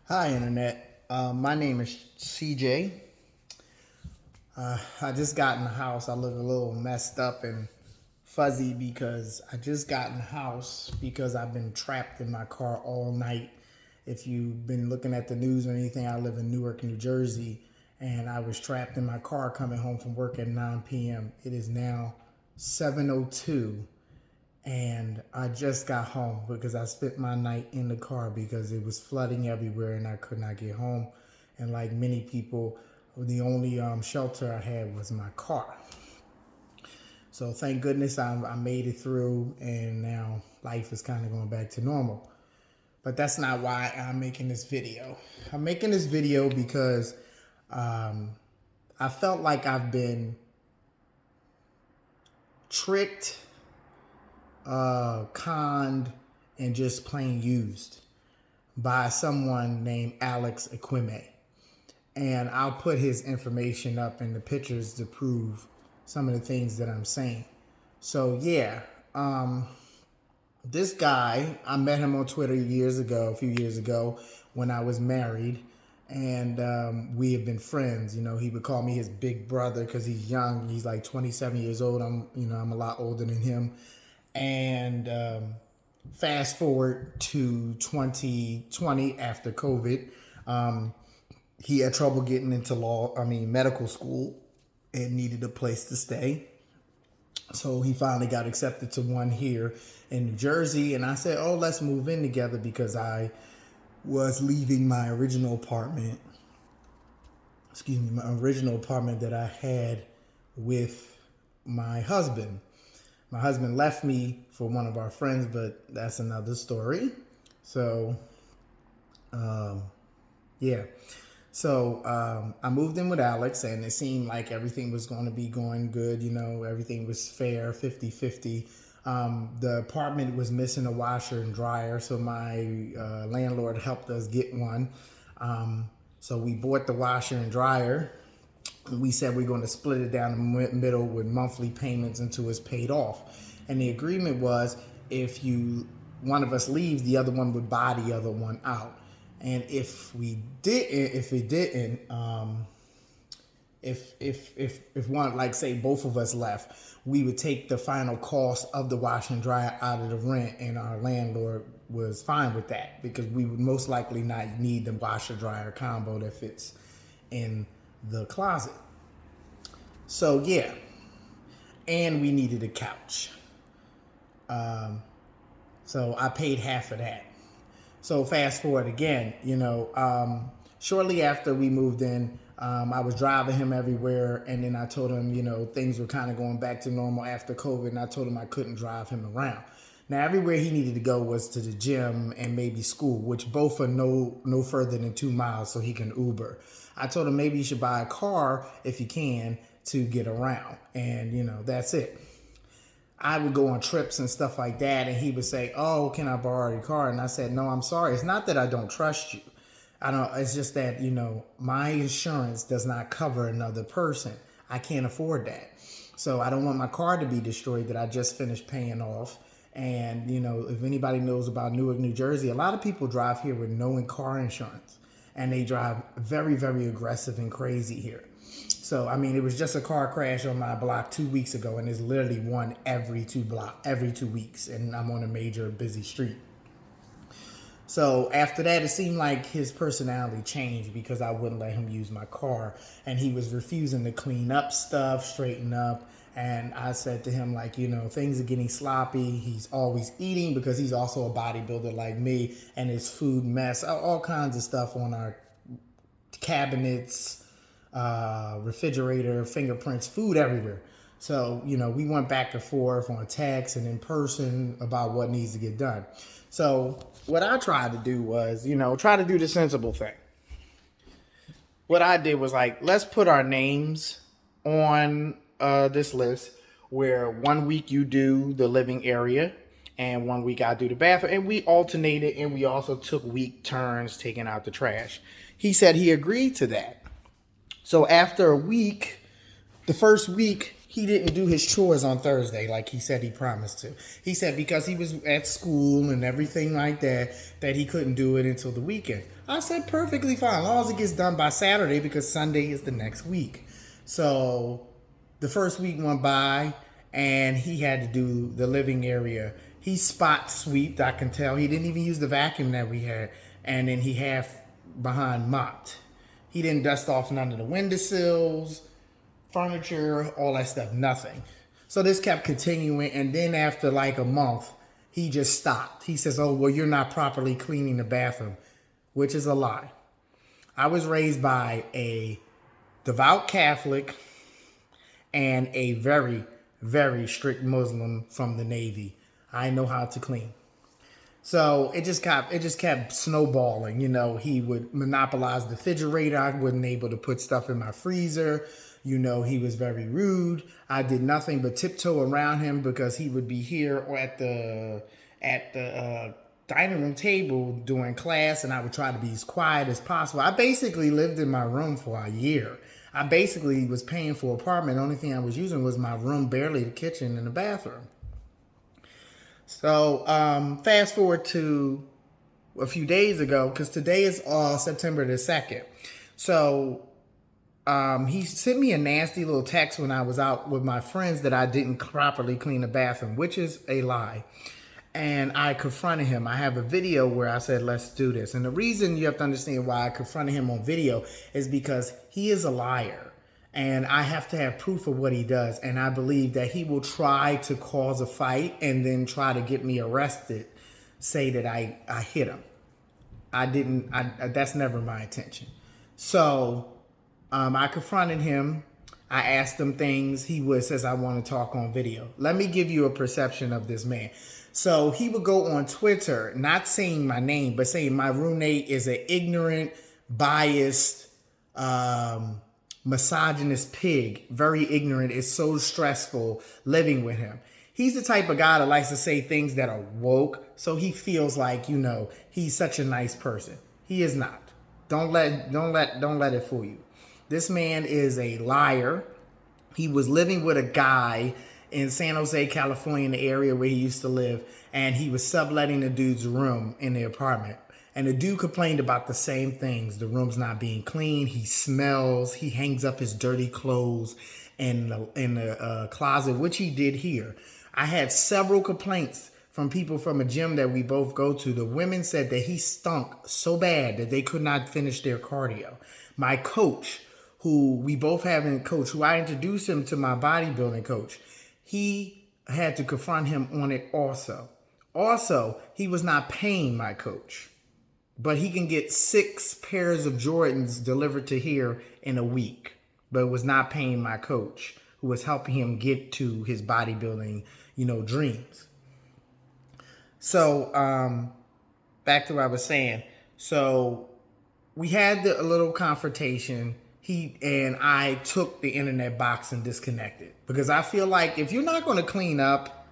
Hi, Internet. My name is CJ. I just got in the house. I look a little messed up and fuzzy because I just got in the house because I've been trapped in my car all night. If you've been looking at the news or anything, I live in Newark, New Jersey, and I was trapped in my car coming home from work at 9 p.m. It is now 7:02 and I just got home because I spent my night in the car because it was flooding everywhere and I could not get home. And like many people, the only shelter I had was my car. So thank goodness I made it through, and now life is kind of going back to normal. But that's not why I'm making this video. I'm making this video because I felt like I've been tricked, conned, and just plain used by someone named Alex Equime. And I'll put his information up in the pictures to prove some of the things that I'm saying. So yeah, this guy, I met him on Twitter a few years ago when I was married. And we have been friends. You know, he would call me his big brother because he's young. He's like 27 years old. I'm a lot older than him. And fast forward to 2020 after COVID, he had trouble getting into medical school and needed a place to stay. So he finally got accepted to one here in New Jersey. And I said, oh, let's move in together because I was leaving my original apartment, that I had with my husband. My husband left me for one of our friends, but that's another story. So, yeah. So I moved in with Alex, and it seemed like everything was going to be going good. You know, everything was fair, 50-50. The apartment was missing a washer and dryer, so my landlord helped us get one. So we bought the washer and dryer. We said we're going to split it down the middle with monthly payments until it's paid off. And the agreement was one of us leaves, the other one would buy the other one out. And if one, like say both of us left, we would take the final cost of the wash and dryer out of the rent, and our landlord was fine with that because we would most likely not need the washer dryer combo that fits in the closet. So yeah, and we needed a couch. So I paid half of that. So fast forward again, shortly after we moved in, I was driving him everywhere, and then I told him, things were kind of going back to normal after COVID, and I told him I couldn't drive him around. Now, everywhere he needed to go was to the gym and maybe school, which both are no further than 2 miles, so he can Uber. I told him maybe you should buy a car if you can to get around, and that's it. I would go on trips and stuff like that, and he would say, oh, can I borrow your car? And I said, no, I'm sorry. It's not that I don't trust you. It's just that, my insurance does not cover another person. I can't afford that. So I don't want my car to be destroyed that I just finished paying off. And, if anybody knows about Newark, New Jersey, a lot of people drive here with no car insurance. And they drive very, very aggressive and crazy here. So, it was just a car crash on my block 2 weeks ago, and there's literally one every 2 weeks, and I'm on a major busy street. So after that, it seemed like his personality changed because I wouldn't let him use my car, and he was refusing to clean up stuff, straighten up. And I said to him, things are getting sloppy. He's always eating because he's also a bodybuilder like me, and his food mess, all kinds of stuff on our cabinets, refrigerator, fingerprints, food everywhere. So, we went back and forth on text and in person about what needs to get done. So what I tried to do was, try to do the sensible thing. What I did was let's put our names on this list where 1 week you do the living area and 1 week I do the bathroom, and we alternated, and we also took week turns taking out the trash. He said he agreed to that. So after a week, the first week, he didn't do his chores on Thursday like he said he promised to. He said because he was at school and everything like that, that he couldn't do it until the weekend. I said perfectly fine, as long as it gets done by Saturday, because Sunday is the next week. So the first week went by and he had to do the living area. He spot sweeped, I can tell. He didn't even use the vacuum that we had. And then he half behind mopped. He didn't dust off none of the windowsills, furniture, all that stuff, nothing. So this kept continuing, and then after like a month, he just stopped. He says, oh, well, you're not properly cleaning the bathroom, which is a lie. I was raised by a devout Catholic and a very, very strict Muslim from the Navy. I know how to clean. So it just kept snowballing. You know, he would monopolize the refrigerator. I wasn't able to put stuff in my freezer. You know, he was very rude. I did nothing but tiptoe around him because he would be here or at the dining room table during class, and I would try to be as quiet as possible. I basically lived in my room for a year. I basically was paying for an apartment. The only thing I was using was my room, barely the kitchen and the bathroom. So fast forward to a few days ago, because today is September the 2nd. So he sent me a nasty little text when I was out with my friends that I didn't properly clean the bathroom, which is a lie. And I confronted him. I have a video where I said, let's do this. And the reason you have to understand why I confronted him on video is because he is a liar. And I have to have proof of what he does. And I believe that he will try to cause a fight and then try to get me arrested, say that I hit him. That's never my intention. So I confronted him. I asked him things. He says, I want to talk on video. Let me give you a perception of this man. So he would go on Twitter, not saying my name, but saying my roommate is an ignorant, biased, misogynist pig, very ignorant. It's so stressful living with him. He's the type of guy that likes to say things that are woke, so he feels like, you know, he's such a nice person. He is not. Don't let it fool you. This man is a liar. He was living with a guy in San Jose, California, in the area where he used to live, and he was subletting the dude's room in the apartment. And the dude complained about the same things. The room's not being clean. He smells. He hangs up his dirty clothes in the closet, which he did here. I had several complaints from people from a gym that we both go to. The women said that he stunk so bad that they could not finish their cardio. My coach, who we both have in coach, who I introduced him to my bodybuilding coach, he had to confront him on it also. Also, he was not paying my coach. But he can get 6 pairs of Jordans delivered to here in a week. But was not paying my coach, who was helping him get to his bodybuilding, dreams. So, back to what I was saying. So, we had a little confrontation. He and I took the internet box and disconnected. Because I feel like if you're not going to clean up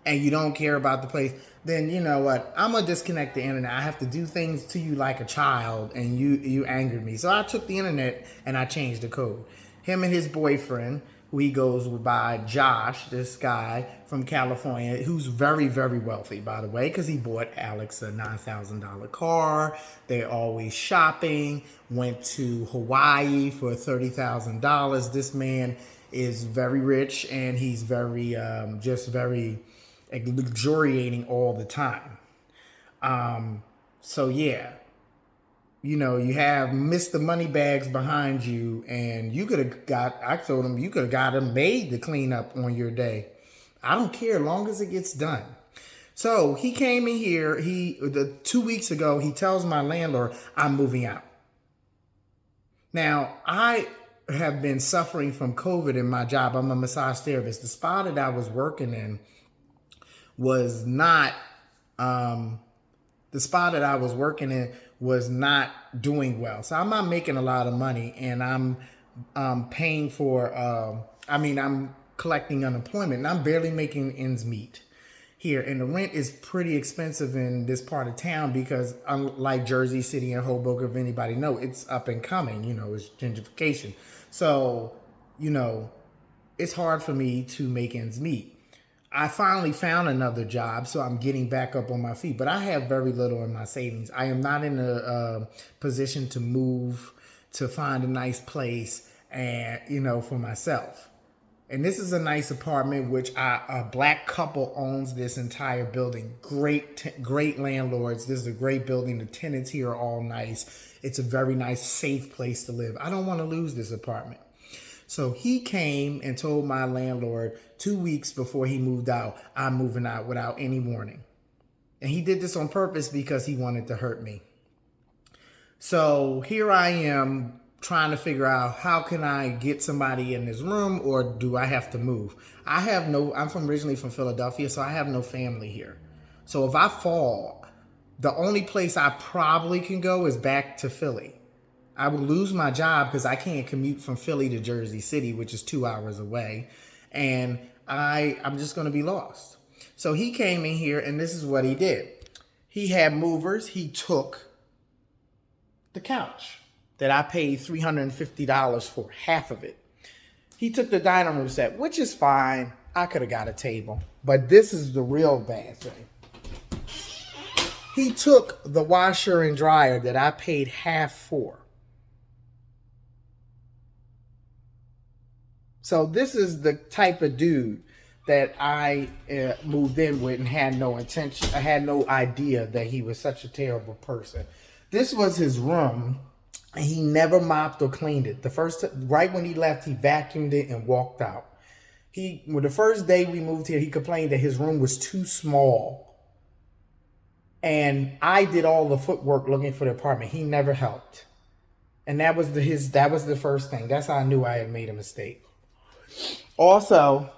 and you don't care about the place, then you know what? I'm going to disconnect the internet. I have to do things to you like a child, and you angered me. So I took the internet and I changed the code. Him and his boyfriend, who he goes by Josh, this guy from California, who's very, very wealthy, by the way, because he bought Alex a $9,000 car. They're always shopping, went to Hawaii for $30,000. This man is very rich, and he's very, very luxuriating all the time. So yeah, you have Mr. Moneybags behind you, and I told him you could have got him made to clean up on your day. I don't care, as long as it gets done. So he came in here, 2 weeks ago, he tells my landlord, I'm moving out. Now, I have been suffering from COVID in my job. I'm a massage therapist. The spa that I was working in was not doing well. So I'm not making a lot of money, and I'm paying for, I'm collecting unemployment, and I'm barely making ends meet here. And the rent is pretty expensive in this part of town because unlike Jersey City and Hoboken, if anybody know, it's up and coming, it's gentrification. So, it's hard for me to make ends meet. I finally found another job, so I'm getting back up on my feet. But I have very little in my savings. I am not in a position to move, to find a nice place, and for myself. And this is a nice apartment, which a black couple owns this entire building. Great landlords. This is a great building. The tenants here are all nice. It's a very nice, safe place to live. I don't want to lose this apartment. So he came and told my landlord 2 weeks before he moved out, I'm moving out without any warning. And he did this on purpose because he wanted to hurt me. So here I am trying to figure out, how can I get somebody in this room, or do I have to move? I'm originally from Philadelphia, so I have no family here. So if I fall, the only place I probably can go is back to Philly. I would lose my job because I can't commute from Philly to Jersey City, which is 2 hours away. And I'm just going to be lost. So he came in here, and this is what he did. He had movers. He took the couch that I paid $350 for, half of it. He took the dining room set, which is fine. I could have got a table. But this is the real bad thing. He took the washer and dryer that I paid half for. So this is the type of dude that I moved in with and had no intention. I had no idea that he was such a terrible person. This was his room, and he never mopped or cleaned it. Right when he left, he vacuumed it and walked out. The first day we moved here, he complained that his room was too small. And I did all the footwork looking for the apartment. He never helped. And that was the first thing. That's how I knew I had made a mistake. Also,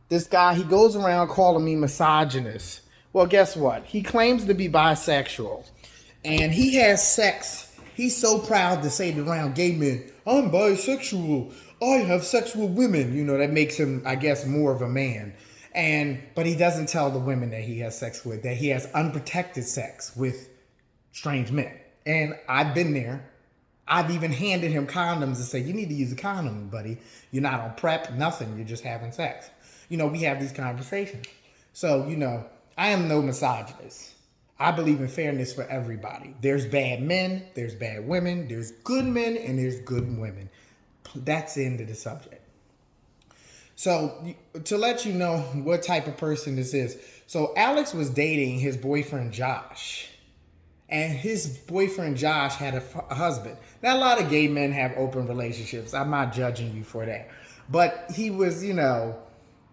this guy, he goes around calling me misogynist. Well, guess what? He claims to be bisexual, and he has sex. He's so proud to say it around gay men, I'm bisexual. I have sex with women. That makes him, I guess, more of a man. But he doesn't tell the women that he has sex with, that he has unprotected sex with strange men. And I've been there. I've even handed him condoms and say, you need to use a condom, buddy. You're not on PrEP, nothing. You're just having sex. We have these conversations. So, I am no misogynist. I believe in fairness for everybody. There's bad men, there's bad women, there's good men, and there's good women. That's the end of the subject. So, to let you know what type of person this is. So, Alex was dating his boyfriend, Josh. And his boyfriend, Josh, had a husband. Now, a lot of gay men have open relationships. I'm not judging you for that. But he was,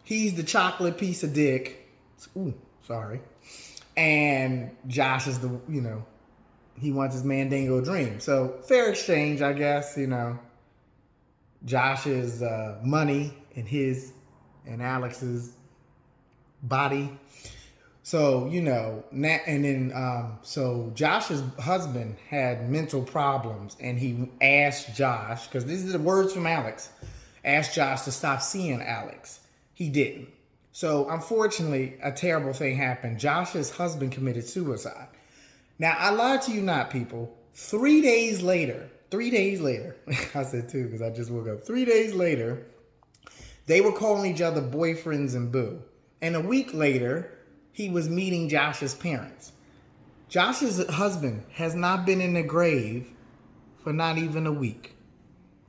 he's the chocolate piece of dick. Ooh, sorry. And Josh is he wants his Mandingo dream. So, fair exchange, I guess, Josh's money and Alex's body. So, so Josh's husband had mental problems, and he asked Josh, because these are the words from Alex, asked Josh to stop seeing Alex. He didn't. So, unfortunately, a terrible thing happened. Josh's husband committed suicide. Now, I lied to you not, people. 3 days later, I said two because I just woke up. 3 days later, they were calling each other boyfriends and boo. And a week later, he was meeting Josh's parents. Josh's husband has not been in the grave for not even a week.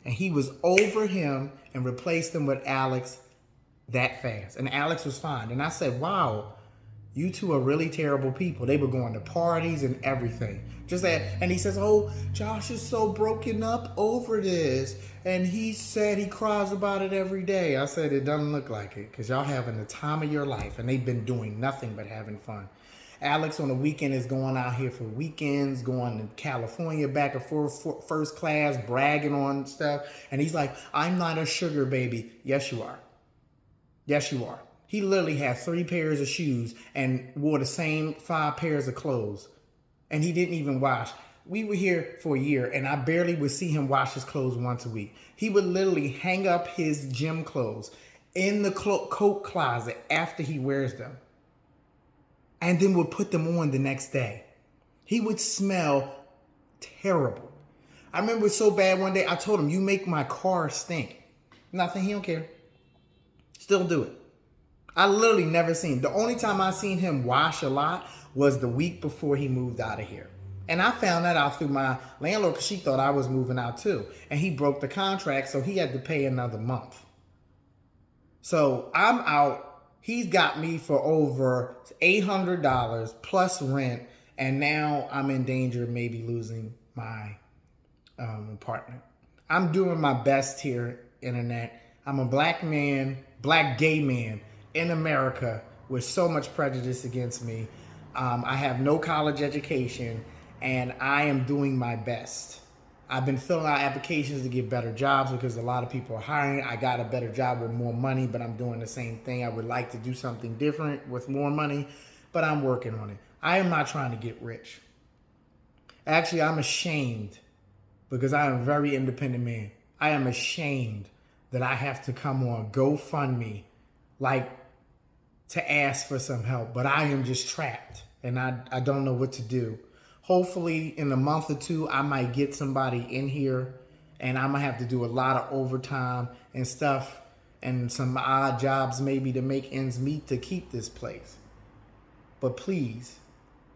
And he was over him and replaced him with Alex that fast. And Alex was fine. And I said, wow, you two are really terrible people. They were going to parties and everything. And he says, oh, Josh is so broken up over this. And he said he cries about it every day. I said, it doesn't look like it, because y'all having the time of your life, and they've been doing nothing but having fun. Alex on the weekend is going out here for weekends, going to California back and forth, first class, bragging on stuff. And he's like, I'm not a sugar baby. Yes, you are. Yes, you are. He literally had 3 pairs of shoes and wore the same 5 pairs of clothes. And he didn't even wash. We were here for a year, and I barely would see him wash his clothes once a week. He would literally hang up his gym clothes in the coat closet after he wears them, and then would put them on the next day. He would smell terrible. I remember it was so bad one day, I told him, you make my car stink. Nothing. He don't care. Still do it. I literally never seen. The only time I seen him wash a lot was the week before he moved out of here. And I found that out through my landlord because she thought I was moving out too. And he broke the contract, so he had to pay another month. So I'm out. He's got me for over $800 plus rent. And now I'm in danger of maybe losing my apartment. I'm doing my best here, internet. I'm a black man, black gay man in America with so much prejudice against me. I have no college education, and I am doing my best. I've been filling out applications to get better jobs because a lot of people are hiring. I got a better job with more money, but I'm doing the same thing. I would like to do something different with more money, but I'm working on it. I am not trying to get rich. Actually, I'm ashamed because I am a very independent man. I am ashamed that I have to come on GoFundMe, like to ask for some help, but I am just trapped and I don't know what to do. Hopefully in a month or two, I might get somebody in here and I'm gonna have to do a lot of overtime and stuff and some odd jobs maybe to make ends meet to keep this place. But please,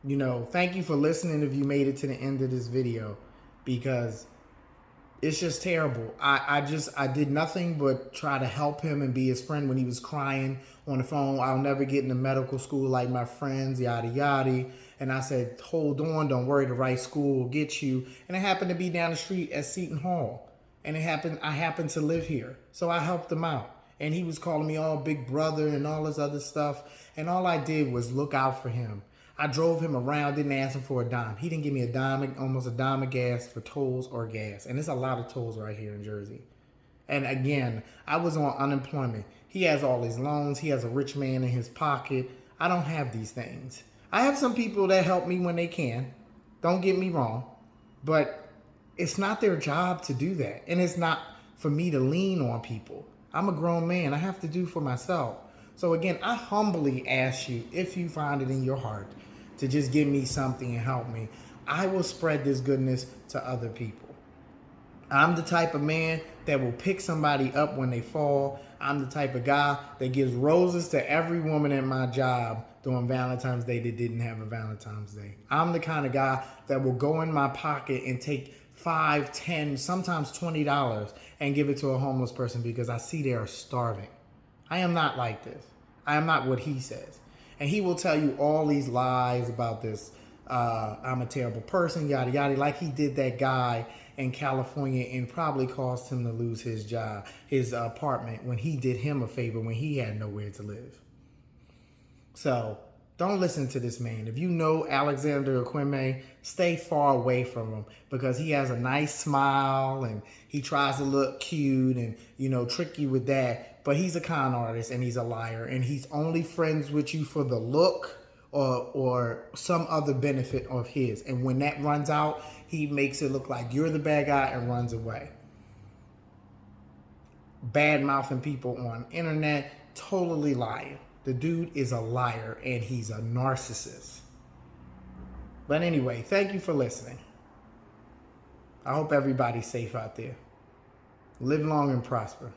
thank you for listening if you made it to the end of this video, because it's just terrible. I did nothing but try to help him and be his friend when he was crying on the phone. I'll never get into medical school like my friends, yada, yada. And I said, hold on, don't worry, the right school will get you. And it happened to be down the street at Seton Hall. And I happened to live here. So I helped him out. And he was calling me all big brother and all this other stuff. And all I did was look out for him. I drove him around, didn't ask him for a dime. He didn't give me a dime, almost a dime of gas for tolls or gas. And there's a lot of tolls right here in Jersey. And again, I was on unemployment. He has all his loans. He has a rich man in his pocket. I don't have these things. I have some people that help me when they can. Don't get me wrong. But it's not their job to do that. And it's not for me to lean on people. I'm a grown man. I have to do for myself. So again, I humbly ask you, if you find it in your heart to just give me something and help me, I will spread this goodness to other people. I'm the type of man that will pick somebody up when they fall. I'm the type of guy that gives roses to every woman at my job during Valentine's Day that didn't have a Valentine's Day. I'm the kind of guy that will go in my pocket and take $5, $10, sometimes $20 and give it to a homeless person because I see they are starving. I am not like this. I am not what he says. And he will tell you all these lies about this. I'm a terrible person, yada, yada, like he did that guy in California and probably caused him to lose his job, his apartment, when he did him a favor when he had nowhere to live. So don't listen to this man. If you know Alexander Aquime, stay far away from him because he has a nice smile and he tries to look cute and, trick you with that. But he's a con artist and he's a liar and he's only friends with you for the look or some other benefit of his. And when that runs out, he makes it look like you're the bad guy and runs away. Bad mouthing people on internet, totally lying. The dude is a liar and he's a narcissist. But anyway, thank you for listening. I hope everybody's safe out there. Live long and prosper.